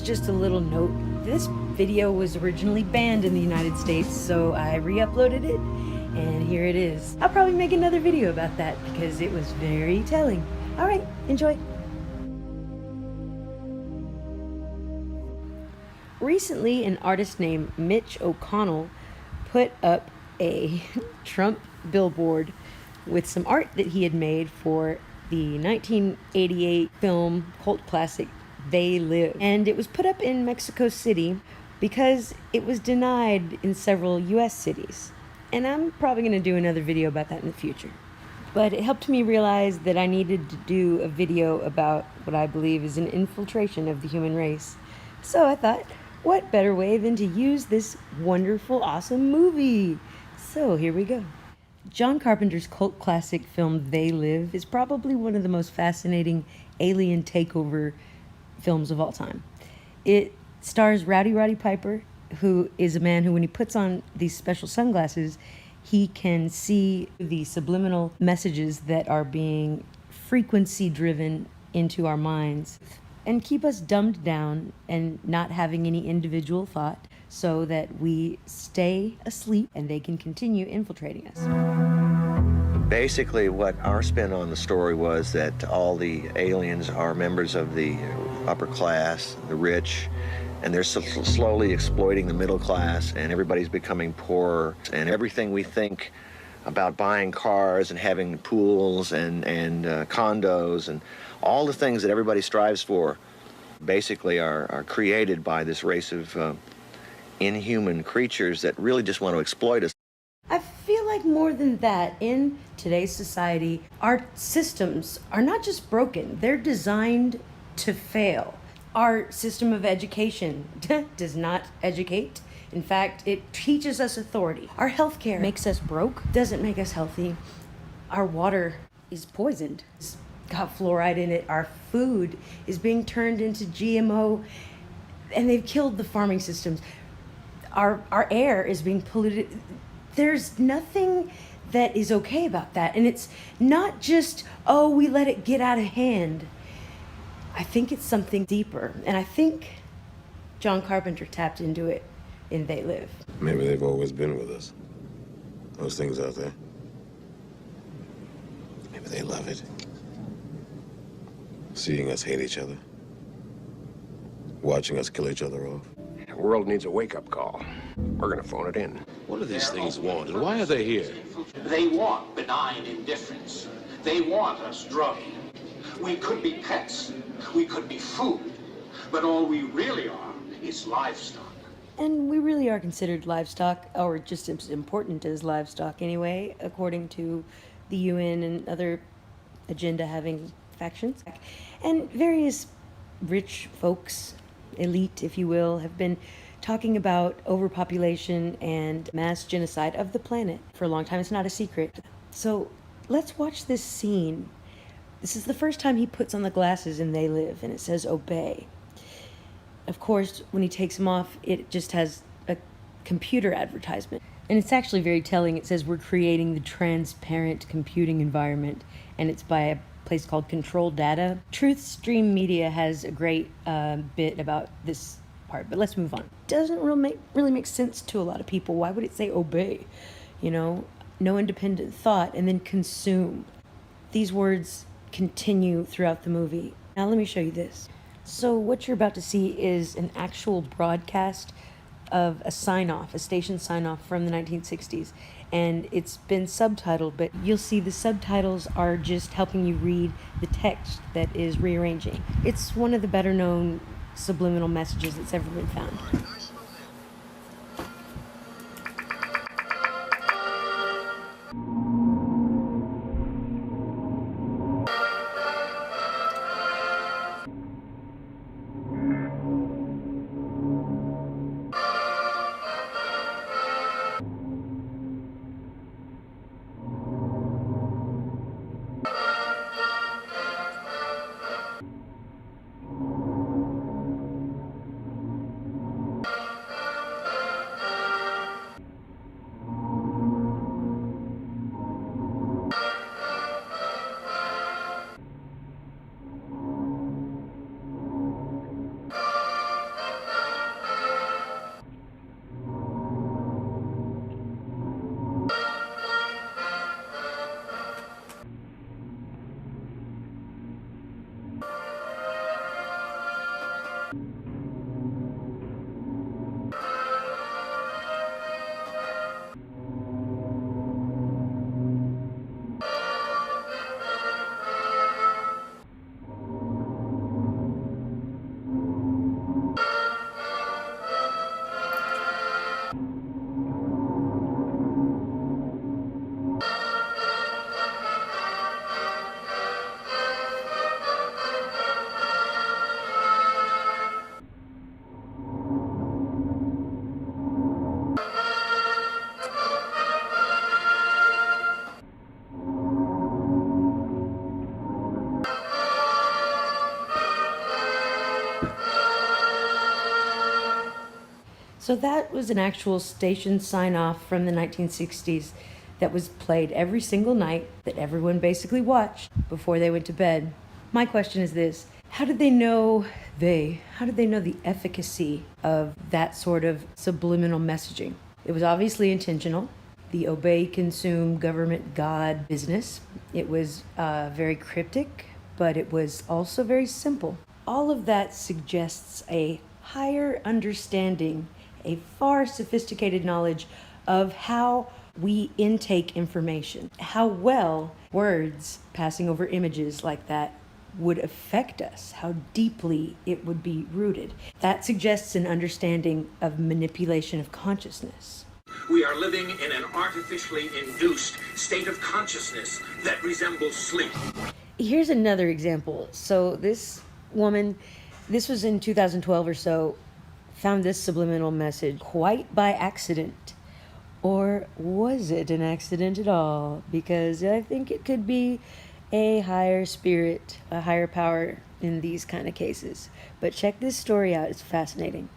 just a little note. This video was originally banned in the United States, so I re-uploaded it, and here it is. I'll probably make another video about that because it was very telling. All right, enjoy. Recently, an artist named Mitch O'Connell put up a Trump billboard with some art that he had made for the 1988 film cult classic They Live. And it was put up in Mexico City because it was denied in several US cities. And I'm probably going to do another video about that in the future. But it helped me realize that I needed to do a video about what I believe is an infiltration of the human race. So I thought, what better way than to use this wonderful, awesome movie? So here we go. John Carpenter's cult classic film They Live is probably one of the most fascinating alien takeover films of all time. It stars Rowdy Roddy Piper, who is a man who, when he puts on these special sunglasses, he can see the subliminal messages that are being frequency driven into our minds and keep us dumbed down and not having any individual thought so that we stay asleep and they can continue infiltrating us. Basically, what our spin on the story was that all the aliens are members of the upper class, the rich, and they're slowly exploiting the middle class, and everybody's becoming poorer. And everything we think about buying cars and having pools and condos and all the things that everybody strives for basically are created by this race of inhuman creatures that really just want to exploit us. I feel like more than that, in today's society, our systems are not just broken, they're designed to fail. Our system of education does not educate. In fact, it teaches us authority. Our healthcare makes us broke, doesn't make us healthy. Our water is poisoned. It's got fluoride in it. Our food is being turned into GMO, and they've killed the farming systems. Our air is being polluted. There's nothing that is okay about that. And it's not just, oh, we let it get out of hand. I think it's something deeper. And I think John Carpenter tapped into it in They Live. Maybe they've always been with us. Those things out there. Maybe they love it. Seeing us hate each other. Watching us kill each other off. The world needs a wake-up call. We're gonna phone it in. What do these things want, and why are they here? They want benign indifference. They want us drugged. We could be pets. We could be food. But all we really are is livestock. And we really are considered livestock, or just as important as livestock anyway, according to the UN and other agenda-having factions. And various rich folks, elite, if you will, have been talking about overpopulation and mass genocide of the planet for a long time. It's not a secret. So let's watch this scene. This is the first time he puts on the glasses in They Live, and it says obey. Of course, when he takes them off, it just has a computer advertisement. And it's actually very telling. It says we're creating the transparent computing environment, and it's by a place called Control Data. Truth Stream Media has a great bit about this part, but let's move on. Doesn't really make sense to a lot of people. Why would it say obey? You know, no independent thought, and then consume. These words continue throughout the movie. Now let me show you this. So what you're about to see is an actual broadcast of a sign-off, a station sign-off from the 1960s. And it's been subtitled, but you'll see the subtitles are just helping you read the text that is rearranging. It's one of the better-known subliminal messages that's ever been found. So that was an actual station sign-off from the 1960s that was played every single night that everyone basically watched before they went to bed. My question is this: how did they know the efficacy of that sort of subliminal messaging? It was obviously intentional. The obey, consume, government, God business. It was very cryptic, but it was also very simple. All of that suggests a higher understanding, a far sophisticated knowledge of how we intake information, how well words passing over images like that would affect us, how deeply it would be rooted. That suggests an understanding of manipulation of consciousness. We are living in an artificially induced state of consciousness that resembles sleep. Here's another example. So this woman, this was in 2012 or so, found this subliminal message quite by accident. Or was it an accident at all? Because I think it could be a higher spirit, a higher power in these kind of cases. But check this story out, it's fascinating.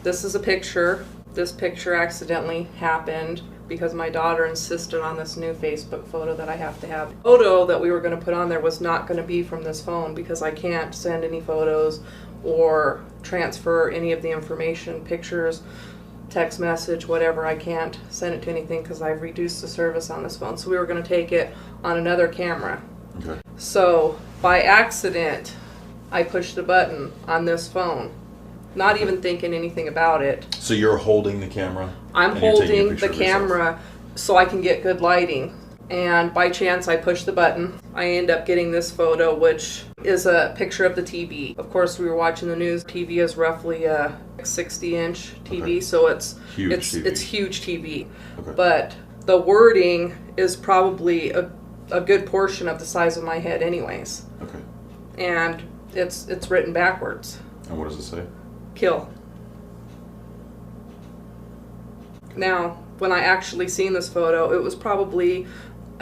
This is a picture. This picture accidentally happened because my daughter insisted on this new Facebook photo that I have to have. The photo that we were going to put on there was not going to be from this phone because I can't send any photos or transfer any of the information, pictures, text message, whatever. I can't send it to anything because I've reduced the service on this phone. So we were going to take it on another camera. Okay. So by accident, I pushed the button on this phone, not even thinking anything about it. So you're holding the camera? I'm and you're taking a holding picture the of yourself. camera so I can get good lighting. And by chance, I push the button. I end up getting this photo, which is a picture of the TV. Of course, we were watching the news. TV is roughly a 60-inch TV, Okay. so it's Huge it's TV. it's huge TV. Okay. But the wording is probably a good portion of the size of my head, anyways. Okay. And it's written backwards. And what does it say? Kill. Now, when I actually seen this photo, it was probably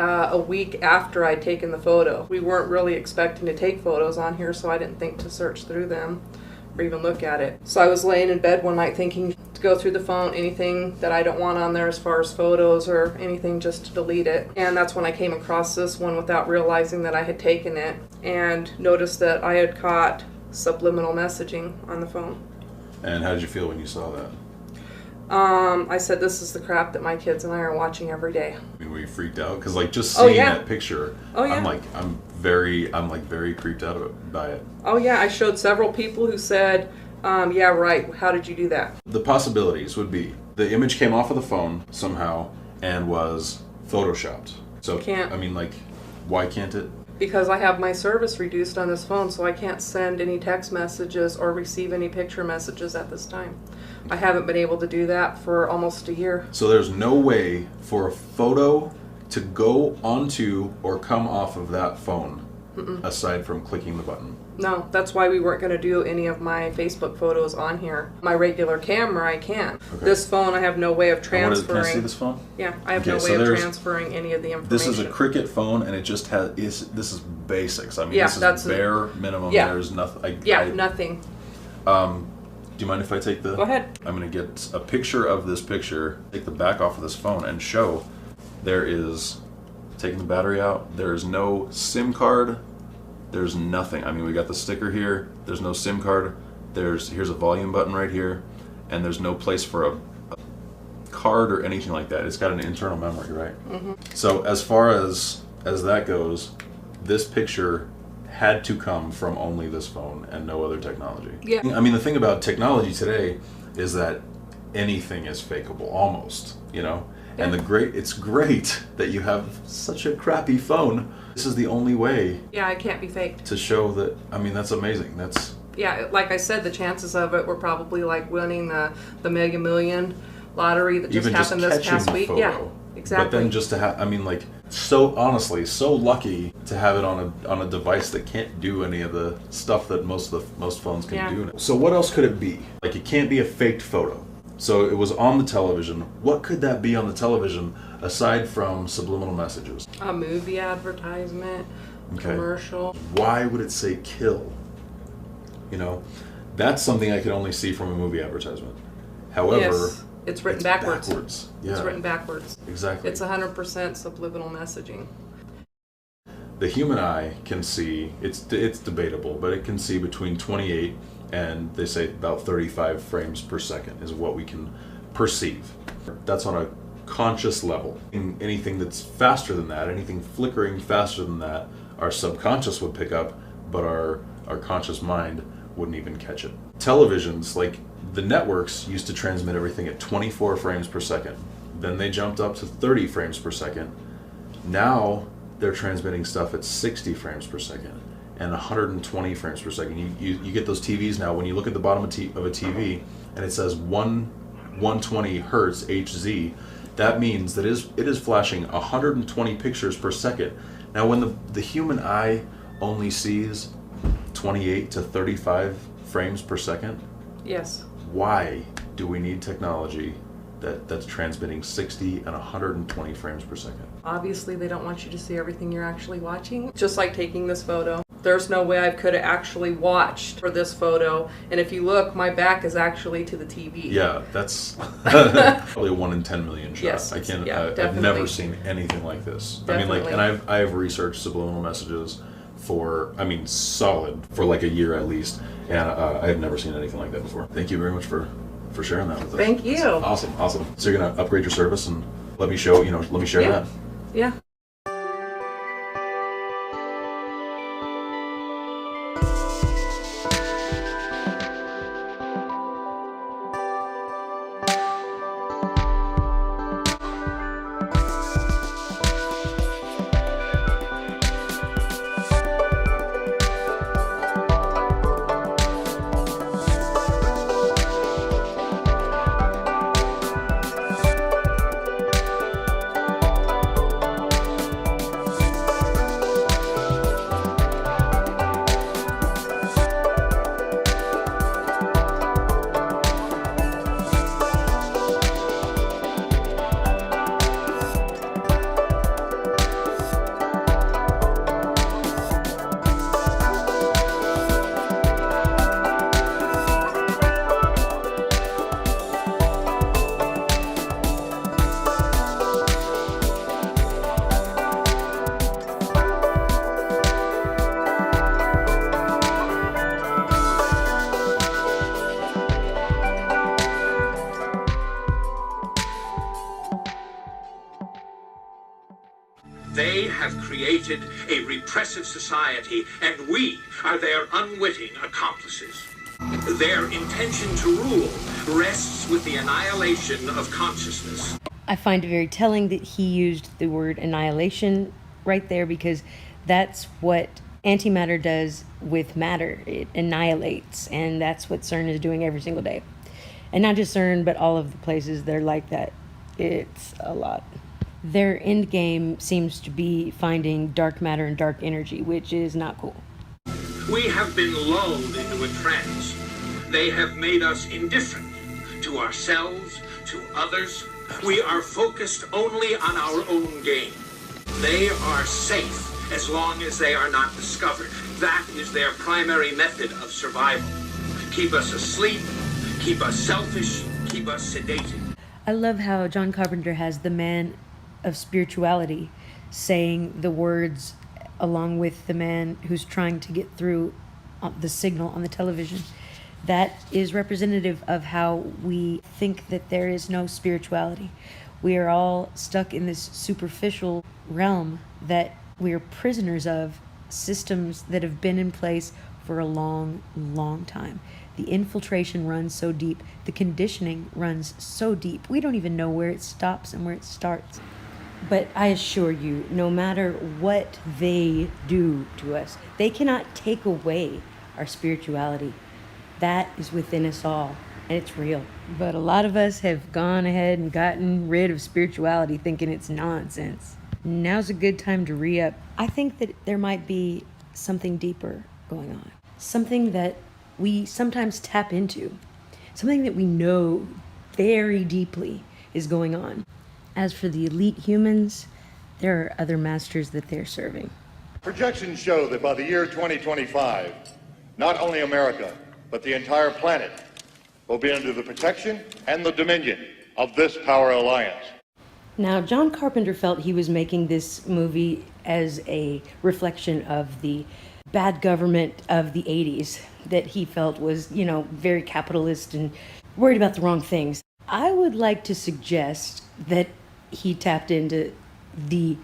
a week after I'd taken the photo. We weren't really expecting to take photos on here, so I didn't think to search through them or even look at it. So I was laying in bed one night thinking to go through the phone, anything that I don't want on there as far as photos or anything, just to delete it. And that's when I came across this one without realizing that I had taken it and noticed that I had caught subliminal messaging on the phone. And how did you feel when you saw that? I said, this is the crap that my kids and I are watching every day. I mean, were you freaked out? Because like just Oh, seeing yeah. that picture, Oh, yeah. I'm very creeped out by it. Oh yeah, I showed several people who said, yeah, right, how did you do that? The possibilities would be the image came off of the phone somehow and was photoshopped. So Can't. I mean, like, why can't it? Because I have my service reduced on this phone, so I can't send any text messages or receive any picture messages at this time. I haven't been able to do that for almost a year. So there's no way for a photo to go onto or come off of that phone aside from clicking the button. No, that's why we weren't going to do any of my Facebook photos on here. My regular camera, I can. Okay. This phone, I have no way of And what is- transferring. Can I see this phone? Yeah, I have Okay, no so way of there's- transferring any of the information. This is a Cricket phone, and it just has. This is basics. I mean, Yeah, this that's is bare minimum. yeah. There's nothing. Nothing. Do you mind if I take the? Go ahead. I'm gonna get a picture of this picture. Take the back off of this phone and show. There is taking the battery out. There is no SIM card. There's nothing. I mean, we got the sticker here. There's no SIM card. Here's a volume button right here, and there's no place for a card or anything like that. It's got an internal memory, right? Mm-hmm. So as far as that goes, this picture had to come from only this phone and no other technology. Yeah. I mean, the thing about technology today is that anything is fakeable, almost, you know? And it's great that you have such a crappy phone. This is the only way Yeah, it can't be faked. to show that. I mean, that's amazing. That's Yeah, like I said, the chances of it were probably like winning the Mega Million lottery that just even just happened this catching past the week. photo. Yeah, exactly. But then just to have, I mean, like, so honestly, so lucky to have it on a device that can't do any of the stuff that most phones can Yeah. do. So what else could it be? Like, it can't be a faked photo. So it was on the television. What could that be on the television aside from subliminal messages? A movie advertisement, Okay. commercial. Why would it say kill? You know, that's something I could only see from a movie advertisement. However, Yes, it's written backwards. Yeah, It's written backwards. exactly. It's 100% subliminal messaging. The human eye can see, it's debatable, but it can see between 28 and they say about 35 frames per second is what we can perceive. That's on a conscious level. Anything that's faster than that, anything flickering faster than that, our subconscious would pick up, but our conscious mind wouldn't even catch it. Televisions, like the networks, used to transmit everything at 24 frames per second. Then they jumped up to 30 frames per second. Now they're transmitting stuff at 60 frames per second and 120 frames per second. You get those TVs now, when you look at the bottom of a TV and it says 120 hertz HZ, that means that it is flashing 120 pictures per second. Now when the human eye only sees 28 to 35 frames per second, Yes. why do we need technology that's transmitting 60 and 120 frames per second? Obviously, they don't want you to see everything you're actually watching. Just like taking this photo. There's no way I could have actually watched for this photo. And if you look, my back is actually to the TV. Yeah, that's probably a 1 in 10 million shot. Yes, I can't. yeah, I've definitely. never seen anything like this. I mean, like, Definitely. and I have researched subliminal messages for, I mean, solid for like a year at least, and I have never seen anything like that before. Thank you very much for sharing that with us. Thank you. That's awesome. So you're gonna upgrade your service and let me share Yeah. that. Yeah. They have created a repressive society, and we are their unwitting accomplices. Their intention to rule rests with the annihilation of consciousness. I find it very telling that he used the word annihilation right there, because that's what antimatter does with matter. It annihilates, and that's what CERN is doing every single day. And not just CERN, but all of the places that are like that. It's a lot. Their end game seems to be finding dark matter and dark energy, which is not cool. We have been lulled into a trance. They have made us indifferent to ourselves, to others. We are focused only on our own gain. They are safe as long as they are not discovered. That is their primary method of survival. Keep us asleep, keep us selfish, keep us sedated. I love how John Carpenter has the man of spirituality saying the words along with the man who's trying to get through the signal on the television. That is representative of how we think that there is no spirituality. We are all stuck in this superficial realm that we are prisoners of, systems that have been in place for a long, long time. The infiltration runs so deep. The conditioning runs so deep. We don't even know where it stops and where it starts. But I assure you, no matter what they do to us, they cannot take away our spirituality. That is within us all, and it's real. But a lot of us have gone ahead and gotten rid of spirituality thinking it's nonsense. Now's a good time to re-up. I think that there might be something deeper going on. Something that we sometimes tap into. Something that we know very deeply is going on. As for the elite humans, there are other masters that they're serving. Projections show that by the year 2025, not only America, but the entire planet will be under the protection and the dominion of this power alliance. Now, John Carpenter felt he was making this movie as a reflection of the bad government of the 80s that he felt was, you know, very capitalist and worried about the wrong things. I would like to suggest that he tapped into the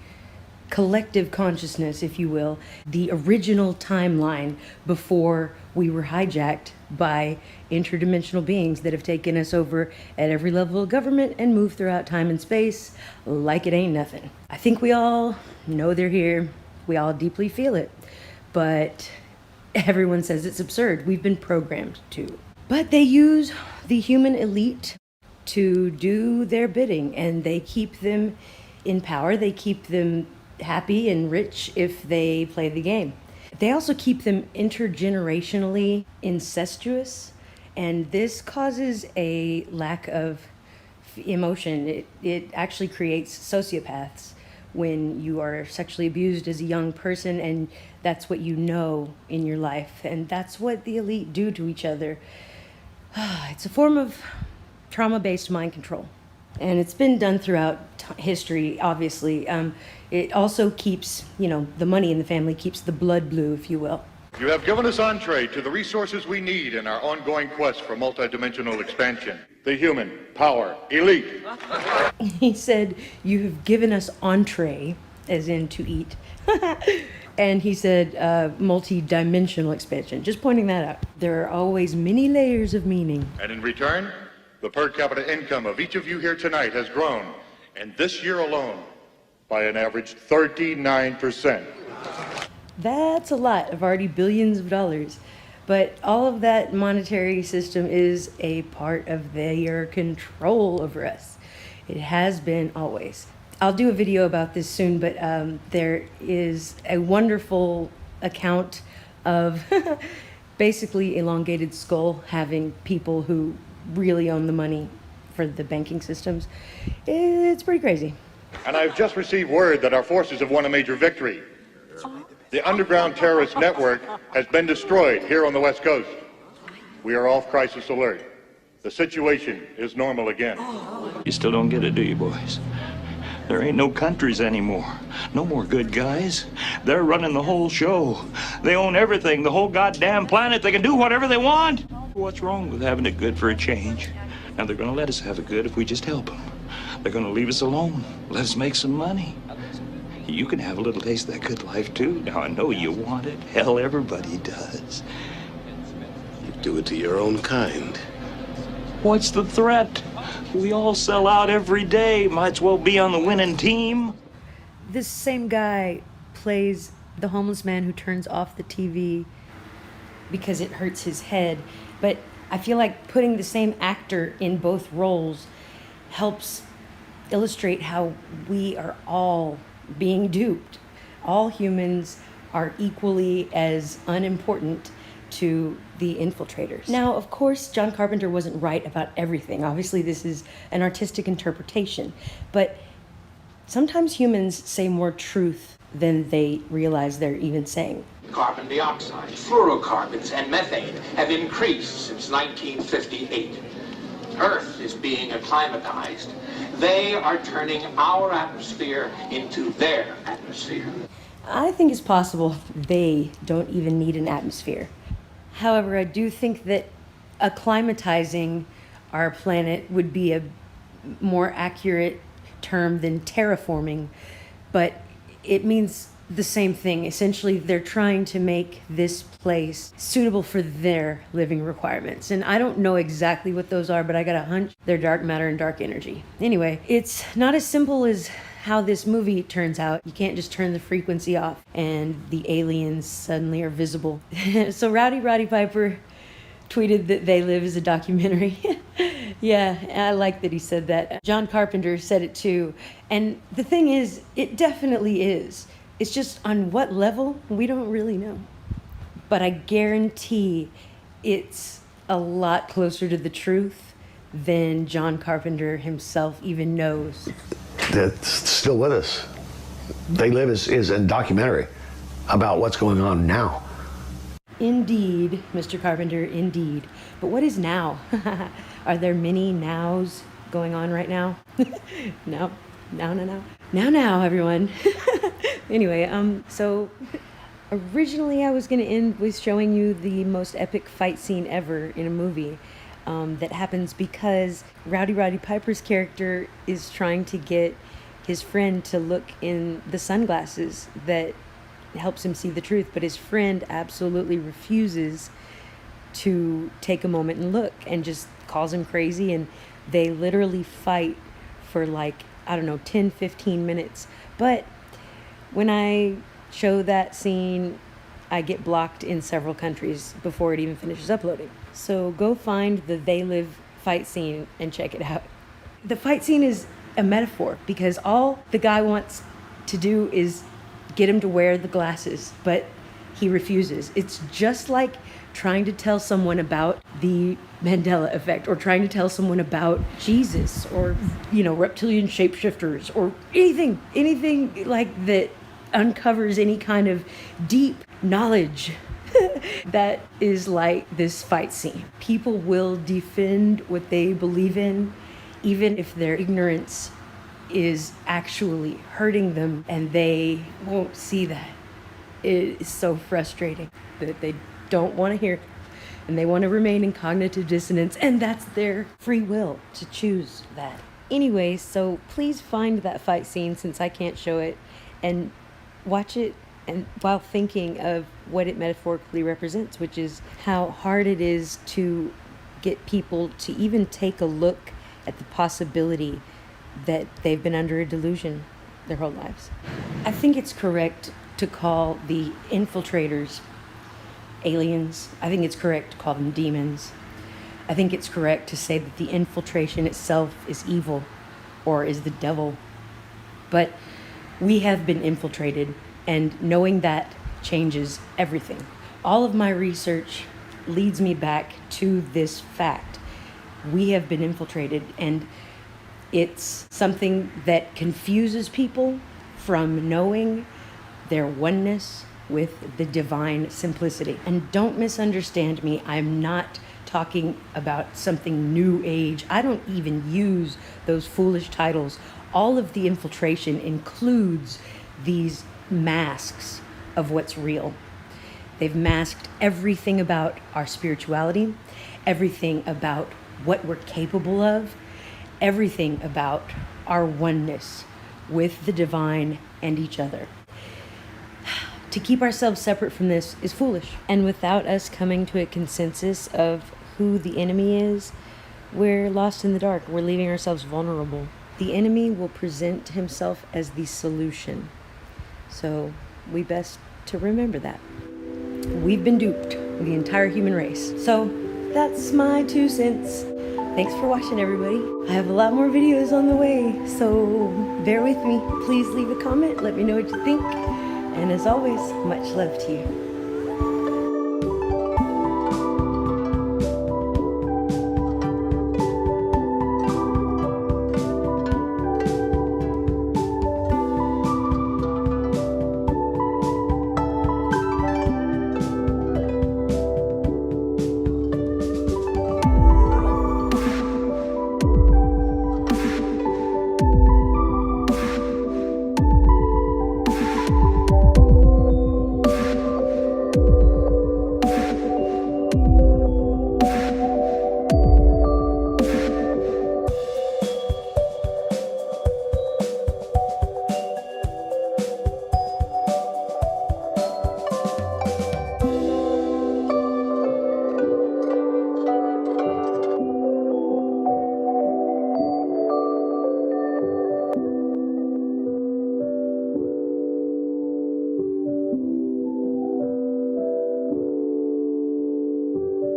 collective consciousness, if you will, the original timeline before we were hijacked by interdimensional beings that have taken us over at every level of government and moved throughout time and space like it ain't nothing. I think we all know they're here. We all deeply feel it. But everyone says it's absurd. We've been programmed to. But they use the human elite to do their bidding, and they keep them in power. They keep them happy and rich if they play the game. They also keep them intergenerationally incestuous, and this causes a lack of emotion. It actually creates sociopaths when you are sexually abused as a young person and that's what you know in your life, and that's what the elite do to each other. It's a form of trauma-based mind control, and it's been done throughout history, obviously. It also keeps, you know, the money in the family keeps the blood blue, if you will. You have given us entree to the resources we need in our ongoing quest for multidimensional expansion. The human power elite. He said, "You have given us entree," as in to eat. And he said, multi-dimensional expansion. Just pointing that out. There are always many layers of meaning. And in return, the per capita income of each of you here tonight has grown, and this year alone, by an average 39%. That's a lot of already billions of dollars. But all of that monetary system is a part of their control over us. It has been always. I'll do a video about this soon, but there is a wonderful account of basically elongated skull having people who really own the money for the banking systems. It's pretty crazy. And I've just received word that our forces have won a major victory. The underground terrorist network has been destroyed here on the West Coast. We are off crisis alert. The situation is normal again. You still don't get it, do you, boys? There ain't no countries anymore. No more good guys. They're running the whole show. They own everything, the whole goddamn planet. They can do whatever they want. What's wrong with having it good for a change? Now, they're gonna let us have it good if we just help them. They're gonna leave us alone, let us make some money. You can have a little taste of that good life, too. Now, I know you want it. Hell, everybody does. You do it to your own kind. What's the threat? We all sell out every day. Might as well be on the winning team. This same guy plays the homeless man who turns off the TV because it hurts his head. But I feel like putting the same actor in both roles helps illustrate how we are all being duped. All humans are equally as unimportant to the infiltrators. Now, of course, John Carpenter wasn't right about everything. Obviously, this is an artistic interpretation, but sometimes humans say more truth than they realize they're even saying. Carbon dioxide, fluorocarbons, and methane have increased since 1958. Earth is being acclimatized. They are turning our atmosphere into their atmosphere. I think it's possible they don't even need an atmosphere. However, I do think that acclimatizing our planet would be a more accurate term than terraforming, but it means the same thing. Essentially, they're trying to make this place suitable for their living requirements. And I don't know exactly what those are, but I got a hunch they're dark matter and dark energy. Anyway, it's not as simple as how this movie turns out. You can't just turn the frequency off and the aliens suddenly are visible. So Rowdy Roddy Piper tweeted that They Live is a documentary. Yeah, I like that he said that. John Carpenter said it too. And the thing is, it definitely is. It's just on what level, we don't really know. But I guarantee it's a lot closer to the truth than John Carpenter himself even knows. That's still with us. They Live is a documentary about what's going on now. Indeed, Mr. Carpenter, indeed. But what is now? Are there many nows going on right now? No. Now, everyone. Anyway, so originally I was going to end with showing you the most epic fight scene ever in a movie. That happens because Rowdy Piper's character is trying to get his friend to look in the sunglasses that helps him see the truth, but his friend absolutely refuses to take a moment and look and just calls him crazy, and they literally fight for like, I don't know, 10-15 minutes. But when I show that scene, I get blocked in several countries before it even finishes uploading. So go find the They Live fight scene and check it out. The fight scene is a metaphor because all the guy wants to do is get him to wear the glasses, but he refuses. It's just like trying to tell someone about the Mandela effect, or trying to tell someone about Jesus, or, reptilian shapeshifters, or anything like that uncovers any kind of deep knowledge. That is like this fight scene. People will defend what they believe in, even if their ignorance is actually hurting them, and they won't see that. It is so frustrating that they don't want to hear it, and they want to remain in cognitive dissonance, and that's their free will to choose that. Anyway, so please find that fight scene, since I can't show it, and watch it, and while thinking of what it metaphorically represents, which is how hard it is to get people to even take a look at the possibility that they've been under a delusion their whole lives. I think it's correct to call the infiltrators aliens. I think it's correct to call them demons. I think it's correct to say that the infiltration itself is evil or is the devil. But we have been infiltrated, and knowing that changes everything. All of my research leads me back to this fact. We have been infiltrated, and it's something that confuses people from knowing their oneness with the divine simplicity. And don't misunderstand me, I'm not talking about something new age. I don't even use those foolish titles. All of the infiltration includes these masks of what's real. They've masked everything about our spirituality, everything about what we're capable of, everything about our oneness with the divine and each other. To keep ourselves separate from this is foolish. And without us coming to a consensus of who the enemy is, we're lost in the dark. We're leaving ourselves vulnerable. The enemy will present himself as the solution. So we best to remember that. We've been duped, the entire human race. So that's my 2 cents. Thanks for watching, everybody. I have a lot more videos on the way, so bear with me. Please leave a comment, let me know what you think. And as always, much love to you.